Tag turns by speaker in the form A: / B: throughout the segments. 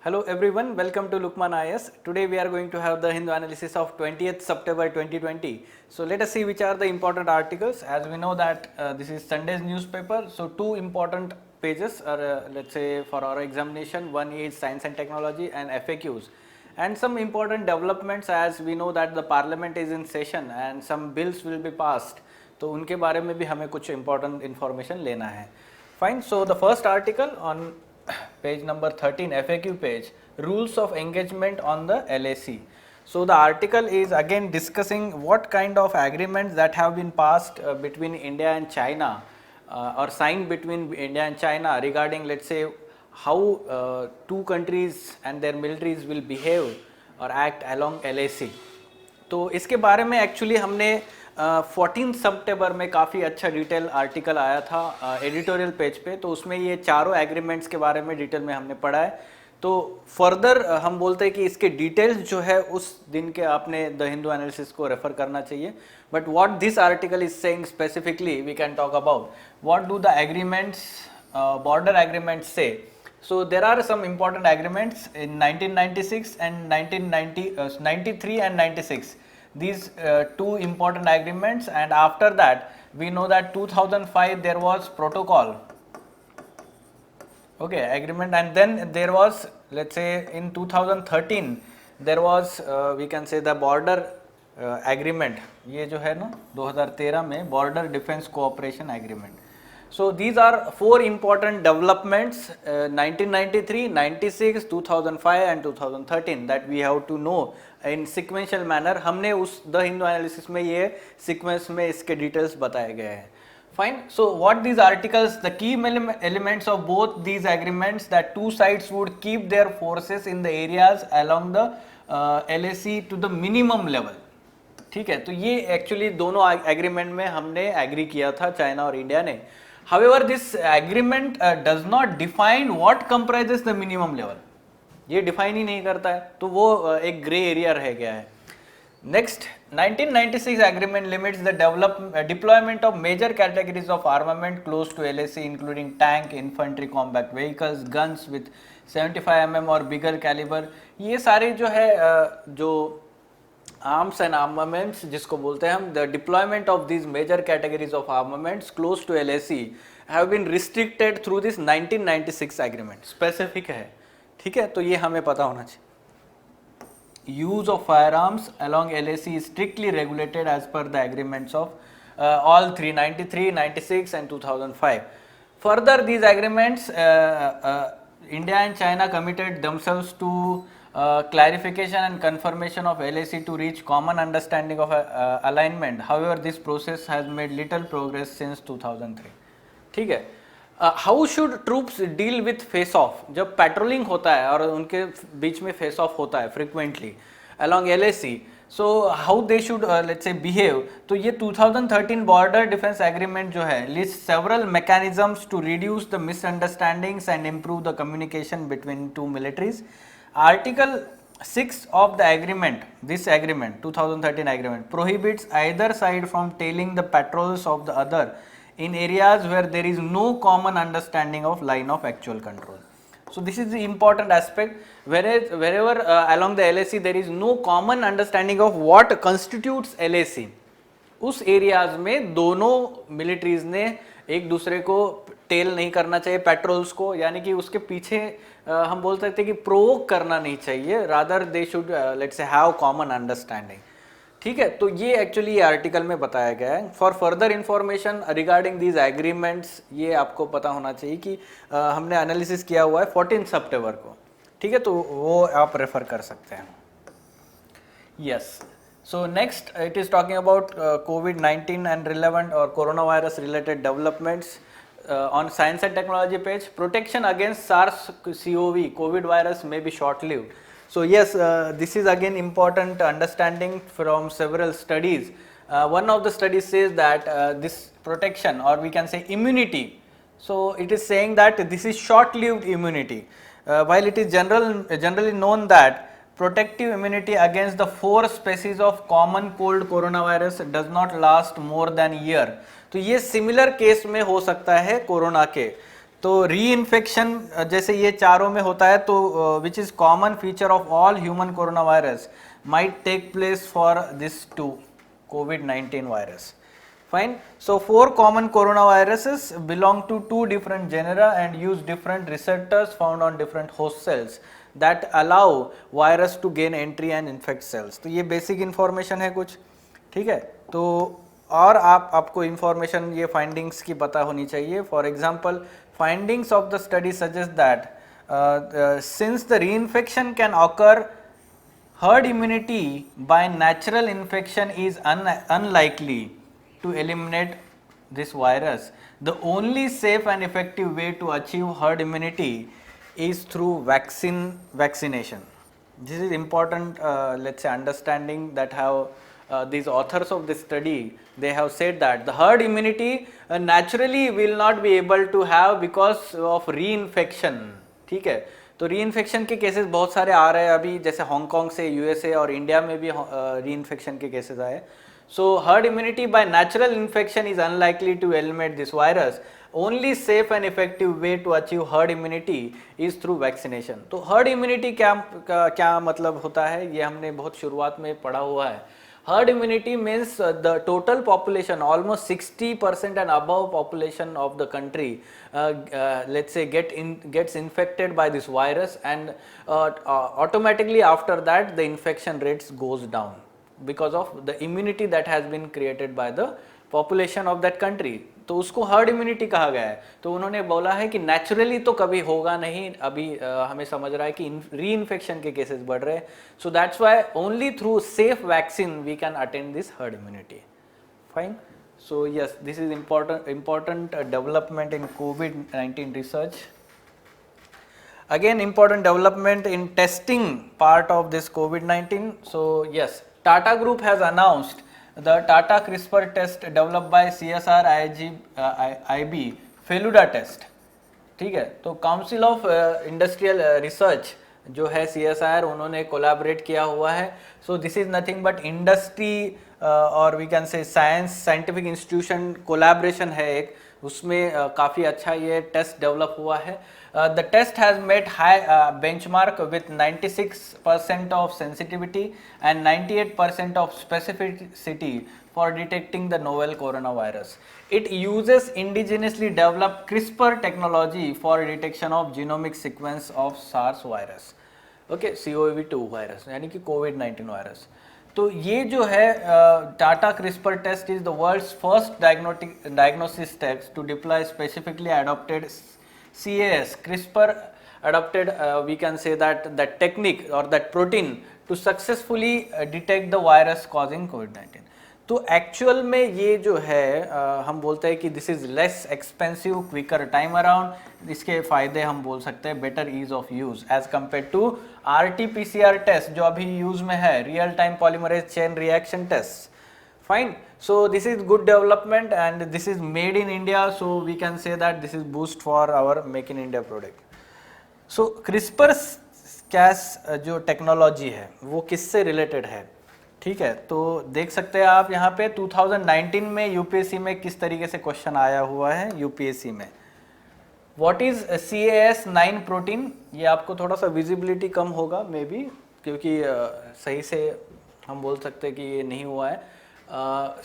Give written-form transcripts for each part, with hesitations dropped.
A: Hello everyone, welcome to Lukman IS. Today we are going to have the Hindu analysis of 20th September 2020. So let us see which are the important articles. As we know that this is Sunday's newspaper, so two important pages are let's say for our examination. One is Science and Technology and FAQs. And some important developments, as we know that the parliament is in session and some bills will be passed. तो उनके बारे में भी हमें कुछ important information लेना है. Fine. So the first article on page number 13, FAQ page, rules of engagement on the LAC. So the article is again discussing what kind of agreements that have been passed between India and China or signed between India and China regarding, let's say, how two countries and their militaries will behave or act along LAC. तो इसके बारे में actually हमने 14 सितंबर में काफ़ी अच्छा detail article आया था एडिटोरियल पेज पे, तो उसमें ये चारों एग्रीमेंट्स के बारे में डिटेल में हमने पढ़ा है. तो फर्दर हम बोलते हैं कि इसके डिटेल्स जो है उस दिन के आपने द हिंदू एनालिसिस को रेफर करना चाहिए. But what this article is saying specifically we can talk about what do the agreements border agreements say. So there are some important agreements in 1996 and 1993 and 96. These two important agreements, and after that we know that 2005 there was protocol, okay, agreement, and then there was, let's say, in 2013 there was we can say the border agreement. ये जो है ना 2013 में border defense cooperation agreement. So these are four important developments 1993, 96, 2005 and 2013 that we have to know in sequential manner. हमने उस the Hindu analysis में ये sequence में इसके डिटेल्स बताए गए हैं. Fine. So what these articles, the key elements of both these agreements, that two sides would keep their forces in the areas along the LAC to the minimum level. ठीक है, तो ये actually दोनों agreement में हमने agree किया था, China और इंडिया ने. However, this agreement does not define what comprises the minimum level. ये डिफाइन ही नहीं करता है, तो वो एक ग्रे एरिया रह गया है. Next 1996 agreement limits the deployment of major categories of armament close to LAC, including tank, infantry, combat vehicles, guns with 75 mm or bigger caliber. ये सारे जो है जो arms and armaments जिसको बोलते हैं हम, the deployment of these major categories of armaments close to LAC have been restricted through this 1996 agreement. Specific है, ठीक है, तो ये हमें पता होना चाहिए. Use of firearms along LAC is strictly regulated as per the agreements of all three, 93, 96 and 2005. Further, these agreements India and China committed themselves to clarification and confirmation of LAC to reach common understanding of alignment. However, this process has made little progress since 2003. ठीक है. How should troops deal with face of, जब patrolling होता है और उनके बीच में face off होता है frequently along LAC, so how they should let's say behave. तो ये 2013 बॉर्डर डिफेंस एग्रीमेंट जो है list several mechanisms to reduce the misunderstandings and improve the communication between two militaries. Article 6 of the agreement, this agreement, 2013 agreement, prohibits either side from tailing the patrols of the other in areas where there is no common understanding of line of actual control. So this is the important aspect, whereas wherever along the LAC there is no common understanding of what constitutes LAC, उस areas में दोनों militaries ने एक दूसरे को tell नहीं करना चाहिए पेट्रोल्स को, यानी कि उसके पीछे हम बोल सकते हैं कि प्रोवोक करना नहीं चाहिए, रादर दे शुड लेट्स से हैव कॉमन अंडरस्टैंडिंग. ठीक है, तो ये एक्चुअली ये आर्टिकल में बताया गया है. For further information regarding these agreements, ये आपको पता होना चाहिए कि हमने एनालिसिस किया हुआ है 14 सितंबर को. ठीक है, तो वो आप रेफर कर सकते हैं. Yes. So next it is talking about COVID-19 and relevant or coronavirus related developments on Science and Technology page. Protection against SARS-CoV, COVID virus may be short-lived. So yes, this is again important understanding from several studies. One of the studies says that this protection, or we can say immunity, so it is saying that this is short-lived immunity, while it is generally known that protective immunity against the 4 species of common cold coronavirus does not last more than a year. तो ये similar case में हो सकता है corona के. तो री infection जैसे ये चारों में होता है, तो which is common feature of all human corona virus might take place for this to COVID-19 virus. Fine. So 4 common coronaviruses belong to 2 different genera and use different receptors found on different host cells that allow virus to gain entry and infect cells. तो ये basic information है कुछ, ठीक है. तो और आपको information ये findings की पता होनी चाहिए. For example, findings of the study suggest that since the reinfection can occur, herd immunity by natural infection is unlikely to eliminate this virus. The only safe and effective way to achieve herd immunity is through vaccination. This is important, let's say, understanding that how these authors of this study, they have said that the herd immunity naturally will not be able to have because of reinfection. ठीक है, तो री infection के cases बहुत सारे आ रहे हैं अभी, जैसे हांगकांग से, यूएसए और इंडिया में भी री इन्फेक्शन के केसेस आए. So herd immunity by natural infection is unlikely to eliminate this virus. Only safe and effective way to achieve herd immunity is through vaccination. तो हर्ड इम्यूनिटी क्या मतलब होता है, ये हमने बहुत शुरुआत में पढ़ा हुआ है. Herd immunity means the total population, almost 60% and above population of the country, let's say gets infected by this virus, and automatically after that the infection rates goes down because of the immunity that has been created by the population of that country. तो उसको herd immunity कहा गया है. तो उन्होंने बोला है कि नेचुरली तो कभी होगा नहीं, अभी हमें समझ रहा है कि री इन्फेक्शन के केसेस बढ़ रहे हैं. So that's why only through safe vaccine we can attain this herd immunity. Fine. So yes, this is important development in COVID-19 research. Again, important development in testing part of this COVID-19. So yes, Tata Group has announced the Tata CRISPR test developed by CSR IB Feluda test. ठीक है, तो council of industrial research जो है CSIR, उन्होंने collaborate किया हुआ है. So this is nothing but industry और we can say scientific institution collaboration है एक, उसमें काफ़ी अच्छा ये टेस्ट डेवलप हुआ है. The test has met high benchmark with 96% of sensitivity and 98% of specificity for detecting the novel coronavirus. It uses indigenously developed CRISPR technology for detection of genomic sequence of SARS virus. Okay, CoV-2 virus यानी कि COVID-19 virus. तो ये जो है Tata CRISPR test is the world's first diagnosis test to deploy specifically adopted CAS, CRISPR adopted, we can say that technique or that protein to successfully detect the virus causing COVID-19. तो actual में ये जो है हम बोलते हैं कि this is less expensive, quicker time around. इसके फायदे हम बोल सकते हैं better ease of use as compare to RT-PCR test जो अभी यूज में है, real time polymerase chain reaction test. Fine. So this is good development and this is made in India, so we can say that this is boost for our Make in India product. So CRISPR-Cas जो technology है वो किससे related है, ठीक है. तो देख सकते हैं आप यहाँ पे 2019 में यूपीएससी में किस तरीके से क्वेश्चन आया हुआ है. यूपीएससी में व्हाट इज CAS9 प्रोटीन, ये आपको थोड़ा सा विजिबिलिटी कम होगा मे बी, क्योंकि सही से हम बोल सकते हैं कि ये नहीं हुआ है.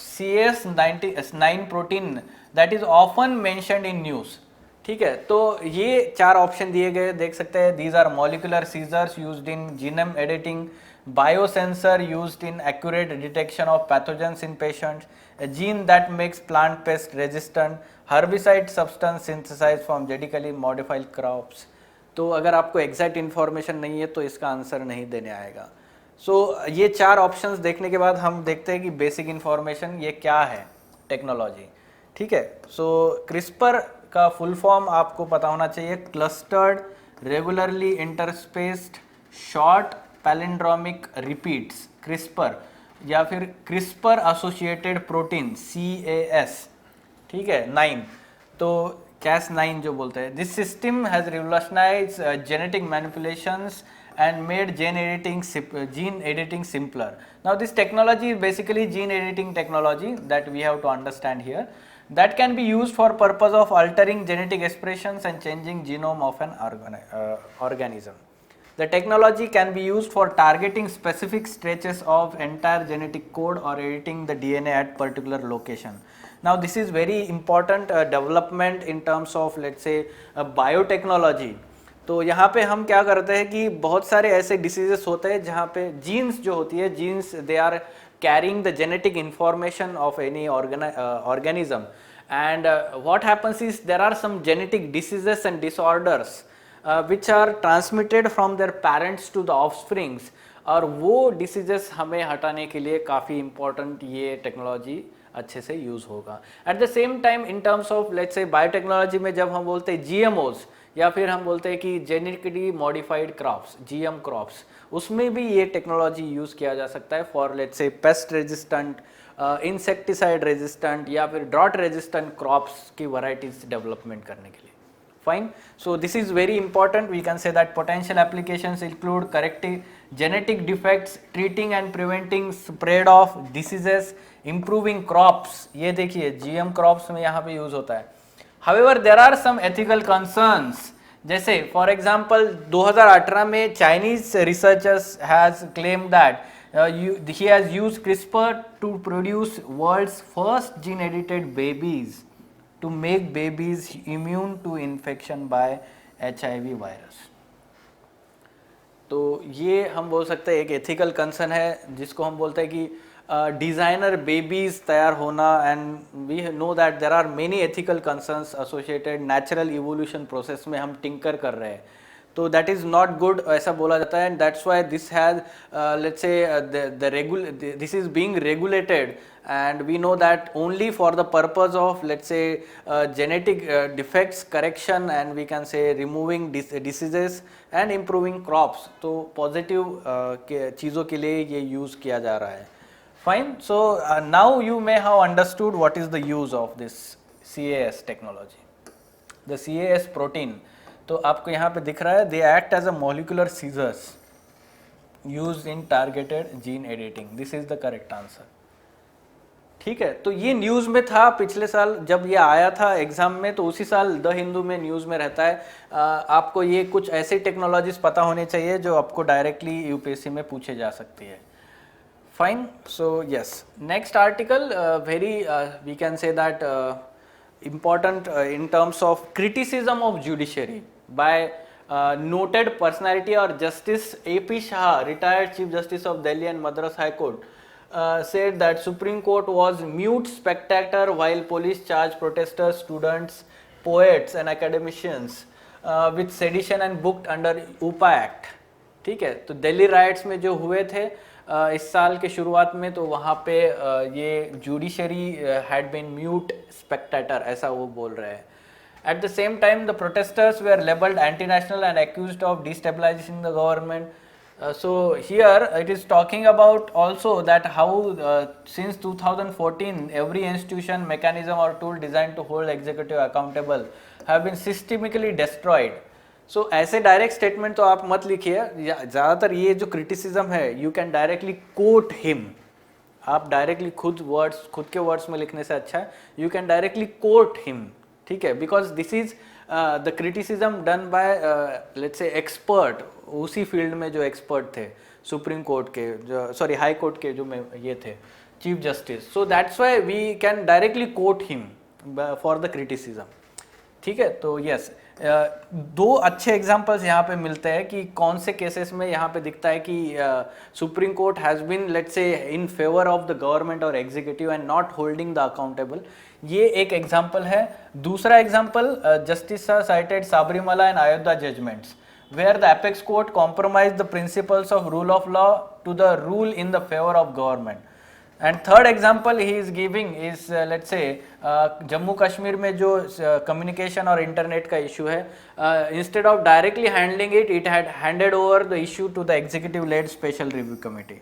A: CAS9 protein that is often mentioned in news. ठीक है, तो ये 4 ऑप्शन दिए गए, देख सकते हैं. These are molecular scissors used in genome editing, biosensor used in accurate detection of pathogens in patients, a gene that makes plant pest resistant, herbicide substance synthesized from genetically modified crops. तो अगर आपको exact information नहीं है तो इसका answer नहीं देने आएगा. सो ये 4 ऑप्शंस देखने के बाद हम देखते हैं कि बेसिक इन्फॉर्मेशन ये क्या है टेक्नोलॉजी. ठीक है, सो क्रिस्पर का फुल फॉर्म आपको पता होना चाहिए, clustered regularly interspaced short palindromic repeats, CRISPR, या फिर क्रिस्पर एसोसिएटेड प्रोटीन CAS. ठीक है, 9, तो Cas9 जो बोलते हैं. This system has revolutionised genetic manipulations and made gene editing simpler. Now this technology is basically gene editing technology that we have to understand here. that can be used for purpose of altering genetic expressions and changing genome of an organism. The technology can be used for targeting specific stretches of entire genetic code or editing the DNA at particular location. Now this is very important development in terms of let's say biotechnology. तो यहाँ पे हम क्या करते हैं कि बहुत सारे ऐसे डिसीजेस होते हैं जहाँ पे जीन्स जो होती है, genes they are carrying the genetic information of any organism, and what happens is there are some genetic diseases and disorders which are transmitted from their parents to the offsprings, और वो diseases हमें हटाने के लिए काफ़ी important ये technology अच्छे से यूज़ होगा. Eight the same time in terms of let's say biotechnology में जब हम बोलते हैं GMOs या फिर हम बोलते हैं कि genetically modified crops, GM crops, उसमें भी ये टेक्नोलॉजी यूज़ किया जा सकता है for let's say pest resistant, insecticide resistant या फिर ड्रॉट रेजिस्टेंट क्रॉप्स की वैरायटीज डेवलपमेंट करने के लिए. Fine. So this is very important. We can say that potential applications include correcting genetic defects, treating and preventing spread of diseases, improving crops. ये देखिए GM crops में यहाँ पे use होता है. However, there are some ethical concerns. जैसे for example 2018 में Chinese researchers has claimed that he has used CRISPR to produce world's first gene edited babies to make babies immune to infection by HIV virus. तो ये हम बोल सकते हैं एक ethical concern है जिसको हम बोलते हैं कि डिज़ाइनर बेबीज तैयार होना, and we know that there are many ethical concerns associated natural evolution process में हम टिंकर कर रहे हैं, तो दैट इज़ नॉट गुड ऐसा बोला जाता है. And that's why this has let's say this is being regulated, and we know that only for the purpose of let's say genetic defects correction, and we can say removing diseases and improving crops. तो positive चीज़ों के लिए ये use किया जा रहा है. Fine. So now you may have understood what is the use of this CAS technology. The CAS protein, तो आपको यहाँ पे दिख रहा है, they act as a molecular scissors used in targeted gene editing. This is the correct answer. ठीक है, तो ये न्यूज़ में था पिछले साल जब ये आया था एग्जाम में, तो उसी साल द हिंदू में न्यूज़ में रहता है. आपको ये कुछ ऐसे टेक्नोलॉजीज पता होने चाहिए जो आपको डायरेक्टली यूपीएससी में पूछे जा सकती है. Fine. So yes, next article very we can say that important in terms of criticism of judiciary by noted personality or Justice A.P. Shah, retired Chief Justice of Delhi and Madras High Court, said that Supreme Court was mute spectator while police charged protesters, students, poets and academicians with sedition and booked under UPA Act. ठीक है, तो Delhi rights में जो हुए थे इस साल के शुरुआत में, तो वहाँ पे ये judiciary had been mute spectator ऐसा वो बोल रहे हैं. At the same time, the protesters were labeled anti-national and accused of destabilizing the government. So here it is talking about also that how since 2014 every institution, mechanism or tool designed to hold executive accountable have been systemically destroyed. So ऐसे direct statement तो आप मत लिखिए, ज़्यादातर ये जो criticism है you can directly quote him. आप डायरेक्टली खुद के वर्ड्स में लिखने से अच्छा है you can directly quote him. ठीक है, because this is the criticism done by let's say expert, उसी फील्ड में जो एक्सपर्ट थे सुप्रीम कोर्ट के, जो सॉरी हाई कोर्ट के जो में ये थे chief justice. So that's why we can directly quote him for the criticism. ठीक है, तो यस दो अच्छे एग्जांपल्स यहाँ पे मिलते हैं कि कौन से केसेस में यहाँ पे दिखता है कि Supreme Court has been let's say in favour of the government और executive and not holding the accountable. ये एक एग्जांपल है. दूसरा example justice cited Sabarimala and Ayodhya judgments where the apex court compromised the principles of rule of law to the rule in the favor of government. And third example he is giving is let's say Jammu Kashmir में जो communication और internet का issue है, instead of directly handling it, it had handed over the issue to the executive led special review committee.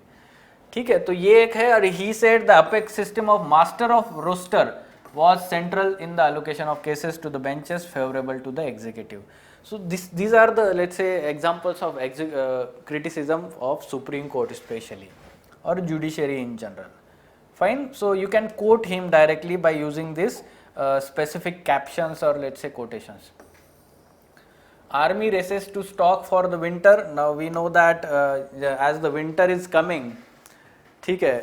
A: ठीक है, तो ये एक है. और he said the apex system of master of roster was central in the allocation of cases to the benches favorable to the executive. So these are the let's say examples of criticism of Supreme Court especially or judiciary in general. Fine. So you can quote him directly by using this specific captions or let's say quotations. Army races to stock for the winter. Now we know that as the winter is coming, ठीक है,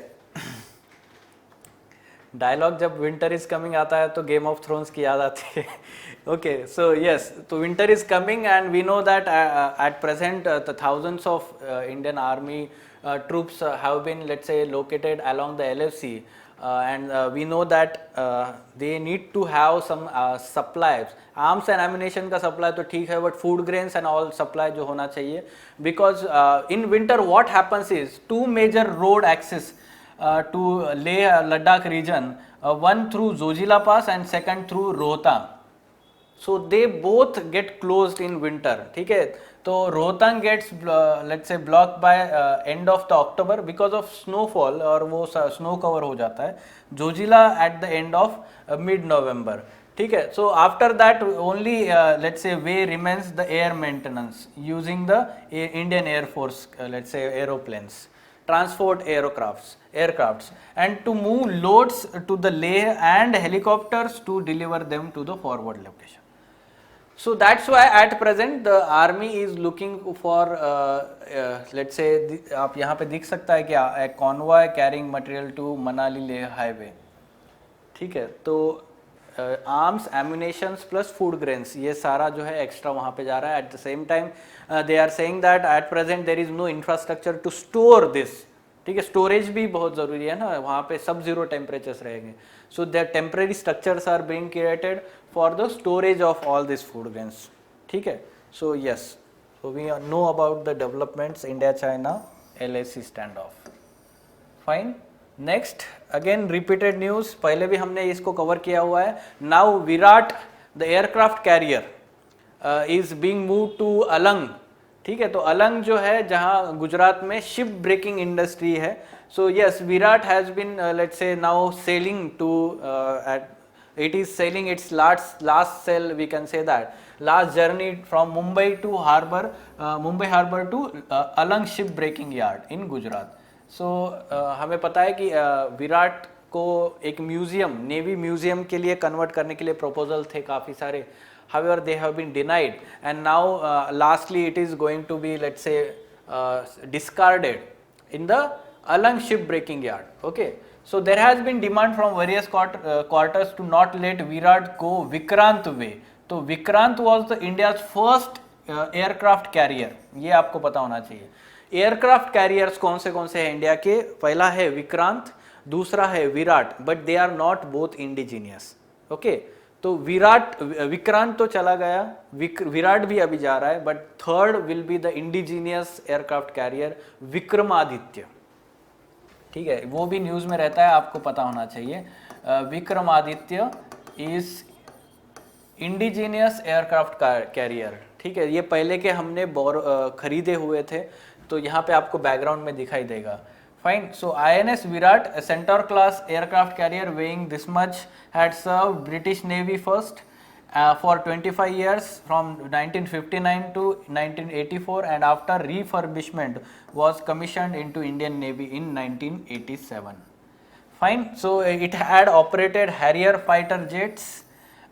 A: dialogue जब winter is coming आता है तो game of thrones की याद आती है. ओके, सो यस, तो winter is coming and we know that at present the thousands of Indian army troops have been, let's say, located along the LFC, and we know that they need to have some supplies. Arms and ammunition का supply तो ठीक है, but food grains and all supply जो होना चाहिए, because in winter what happens is two major road access to Leh Ladakh region, one through Zojila Pass and second through Rohtang. So they both get closed in winter. ठीक है, तो Rohtang gates let's say block by end of the October because of snowfall, और वो snow cover हो जाता है. Zojila at the end of mid November. ठीक है, so after that only let's say way remains the air maintenance using the Indian air force, let's say aeroplanes, transport aircrafts and to move loads to the Leh and helicopters to deliver them to the forward location. So that's why at present the army is looking for let's say आप यहाँ पे दिख सकता है कि a convoy carrying material to Manali Leh highway. ठीक है, तो arms, ammunitions plus food grains, ये सारा जो है एक्स्ट्रा वहाँ पे जा रहा है. At the same time they are saying that at present there is no infrastructure to store this. ठीक है, स्टोरेज भी बहुत ज़रूरी है ना, वहाँ पे सब जीरो टेम्परेचर्स रहेंगे. So the temporary structures are being created for the storage of all this food grains. ठीक है, so yes, so we know about the developments India China LAC stand off. Fine. Next again repeated news, पहले भी हमने इसको cover किया हुआ है. Now Viraat the aircraft carrier is being move to Alang. ठीक है, तो अलंग जो है जहां गुजरात में शिप ब्रेकिंग इंडस्ट्री है. So yes, Viraat has been let's say now sailing to it is sailing its last sail, we can say that, last journey from Mumbai to harbor, Mumbai harbor to Alang ship breaking yard in Gujarat. सो हमें पता है कि विराट को एक museum, navy museum के लिए convert करने के लिए प्रपोजल थे काफ़ी सारे. However they have been denied and now lastly it is going to be let's say discarded in the Alang ship breaking yard. Okay, so there has been demand from various quarters to not let Virat go Vikrant way. तो Vikrant was the India's first aircraft carrier, ये आपको पता होना चाहिए. Aircraft carriers कौन से हैं India के? पहला है विक्रांत, दूसरा है Viraat, but they are not both indigenous. Okay, तो विक्रांत तो चला गया, विराट भी अभी जा रहा है, but third will be the indigenous aircraft carrier Vikramaditya. ठीक है, वो भी न्यूज़ में रहता है, आपको पता होना चाहिए. Vikramaditya is indigenous aircraft carrier. ठीक है, ये पहले के हमने खरीदे हुए थे, तो यहाँ पे आपको बैकग्राउंड में दिखाई देगा. Fine. So INS Virat, a Centaur class aircraft carrier weighing this much, had served British Navy first for 25 years from 1959 to 1984, and after refurbishment was commissioned into Indian Navy in 1987. Fine. So it had operated Harrier fighter jets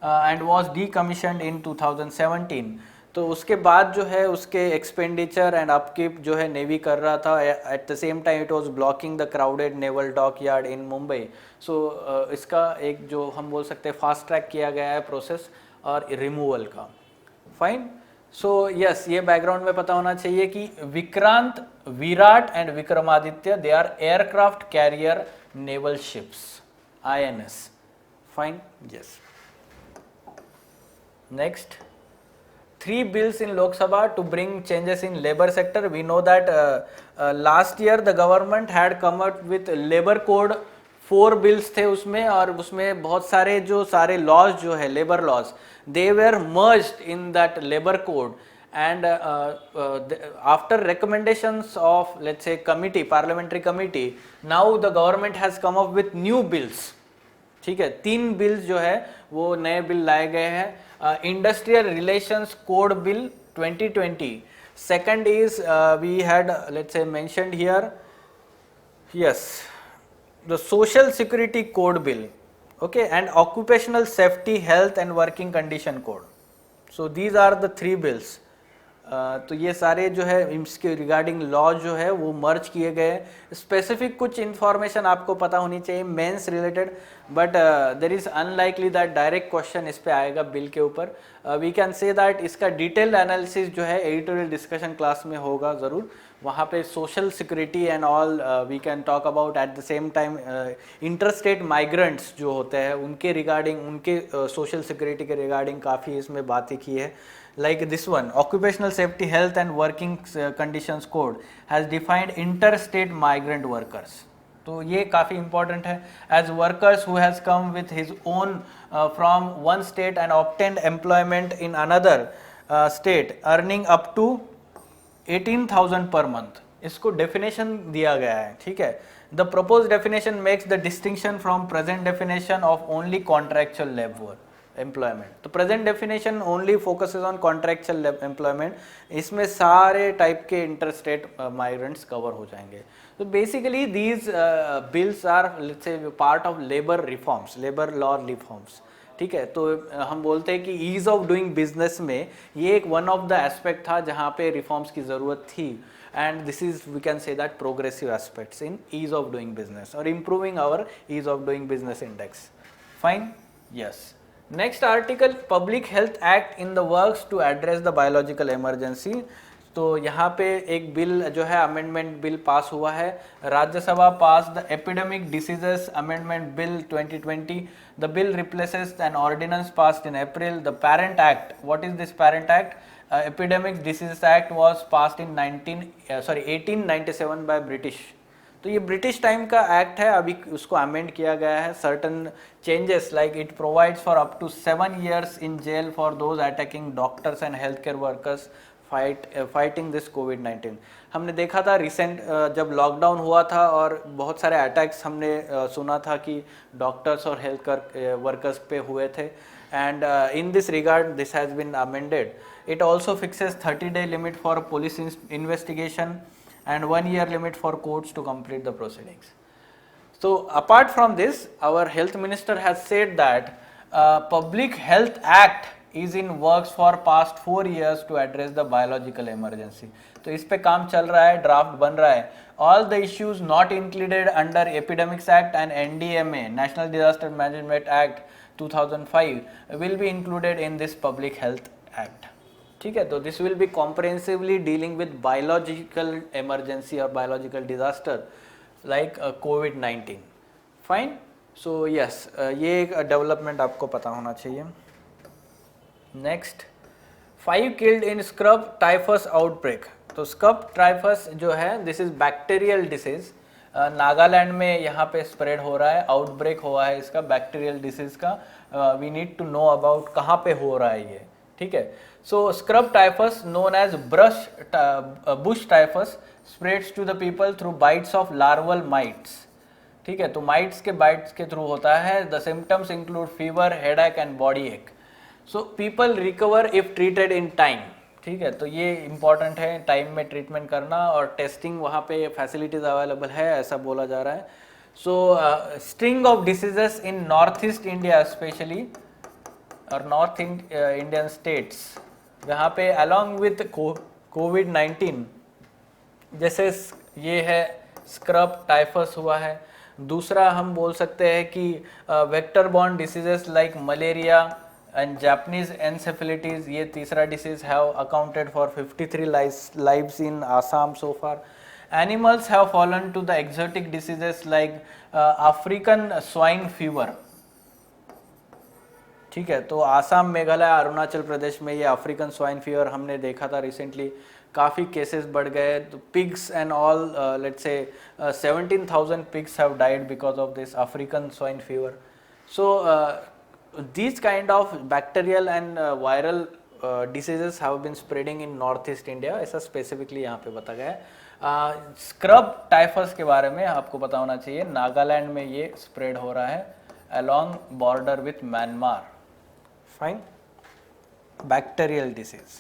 A: and was decommissioned in 2017. तो उसके बाद जो है उसके expenditure and upkeep जो है navy कर रहा था. At the same time it was blocking the crowded naval dockyard in Mumbai. So इसका एक जो हम बोल सकते हैं फास्ट ट्रैक किया गया है प्रोसेस और रिमूवल का. फाइन. सो यस, ये बैकग्राउंड में पता होना चाहिए कि Vikrant, Viraat and Vikramaditya, they are aircraft carrier naval ships, INS. Fine. Yes. Next, 3 bills in Lok Sabha to bring changes in labor sector. We know that last year the government had come up with labor code. 4 bills थे उसमें, और उसमें बहुत सारे laws जो है labor laws, they were merged in that labor code. And after recommendations of let's say committee, parliamentary committee, now the government has come up with new bills. ठीक है, 3 बिल्स जो है वो नए बिल लाए गए हैं. Industrial relations code bill 2020. Second is we had let's say mentioned here, yes, the social security code bill. Okay, and occupational safety, health and working condition code. So these are the three bills. तो ये सारे जो है इसके regarding law जो है वो मर्ज किए गए। स्पेसिफिक कुछ इन्फॉर्मेशन आपको पता होनी चाहिए mains related, but there is unlikely that direct question इस पे आएगा बिल के ऊपर। वी कैन से दैट इसका डिटेल्ड एनालिसिस जो है एडिटोरियल डिस्कशन क्लास में होगा ज़रूर। वहाँ पे social security and all we can talk about. At the same time interstate migrants जो होते हैं उनके रिगार्डिंग, उनके सोशल सिक्योरिटी के रिगार्डिंग काफ़ी इसमें बातें की है। Like this one, occupational safety, health and working conditions code has defined interstate migrant workers. तो ये काफ़ी important है, as workers who has come with his own from one state and obtained employment in another state earning up to 18,000 per month. इसको definition दिया गया है, ठीक है। The proposed definition makes the distinction from present definition of only contractual labor employment. तो present definition only focuses on contractual employment, इसमें सारे type के इंटरस्टेट माइग्रेंट्स कवर हो जाएंगे। तो basically these bills are let's say part of labour reforms, labour law reforms, ठीक है। तो हम बोलते हैं कि ईज ऑफ डूइंग बिजनेस में ये एक वन ऑफ द एस्पेक्ट था जहाँ पे रिफॉर्म्स की ज़रूरत थी। And this is we can say that progressive aspects in ease of doing business और improving our ease of doing business index. Fine, yes. Next article, public health act in the works to address the biological emergency. तो यहाँ पे एक bill जो है amendment bill pass हुआ है। Rajya Sabha pass the epidemic diseases amendment bill 2020। The bill replaces an ordinance passed in April. The parent act, what is this parent act? Epidemic diseases act was passed in 1897 by British. तो ये British time का act है, अभी उसको amend किया गया है। Certain changes like it provides for up to 7 years in jail for those attacking doctors and health care workers fighting this कोविड-19। हमने देखा था रिसेंट जब लॉकडाउन हुआ था और बहुत सारे अटैक्स हमने सुना था कि डॉक्टर्स और हेल्थ केयर वर्कर्स पे हुए थे। And in this regard this has been amended. It also fixes 30-day limit for police investigation and 1 year limit for courts to complete the proceedings. So apart from this, our health minister has said that Public Health Act is in works for past 4 years to address the biological emergency. तो इस पे काम चल रहा है, draft बन रहा है। All the issues not included under Epidemics Act and NDMA, National Disaster Management Act 2005 will be included in this Public Health Act. ठीक है, तो this will be comprehensively dealing with biological emergency और biological disaster like कोविड-19। Fine, so yes, ये एक development आपको पता होना चाहिए। Next, 5 killed in scrub typhus outbreak. तो स्क्रब टाइफस जो है this is bacterial disease, Nagaland में यहाँ पे स्प्रेड हो रहा है, आउटब्रेक हुआ है इसका बैक्टीरियल डिसीज का। We need to know about कहाँ पे हो रहा है ये, ठीक है। So scrub typhus known as bush typhus spreads to the people through bites of larval mites, ठीक है। तो mites के bites के थ्रू होता है। The symptoms include fever, headache and body ache. So people recover if treated in time, ठीक है। तो ये important है टाइम में ट्रीटमेंट करना, और टेस्टिंग वहाँ पे फैसिलिटीज अवेलेबल है ऐसा बोला जा रहा है। So string of diseases in northeast India especially और नॉर्थ इंडियन स्टेट्स, जहाँ पे अलॉन्ग विथ कोविड-19 जैसे ये है स्क्रब टाइफस हुआ है। दूसरा हम बोल सकते हैं कि vector borne diseases like malaria and Japanese encephalitis, ये तीसरा disease have accounted for 53 lives in Assam so far. Animals have fallen to the exotic diseases like African swine fever, ठीक है। तो आसाम, मेघालय, अरुणाचल प्रदेश में ये अफ्रीकन स्वाइन फीवर हमने देखा था रिसेंटली, काफ़ी केसेस बढ़ गए। तो pigs and all let's say 17,000 pigs have died because of this African swine fever. So these kind of bacterial and viral diseases have been spreading in northeast India, ऐसा specifically यहाँ पे बता गया है। स्क्रब टाइफस के बारे में आपको पता होना चाहिए, नागालैंड में ये स्प्रेड हो रहा है along border with Myanmar. Fine, bacterial disease.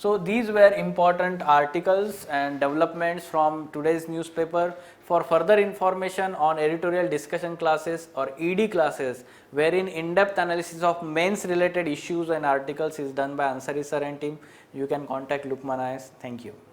A: So these were important articles and developments from today's newspaper. For further information on editorial discussion classes or ED classes, wherein in-depth analysis of mains related issues and articles is done by Ansari sir and team, you can contact Lukman IAS. Thank you.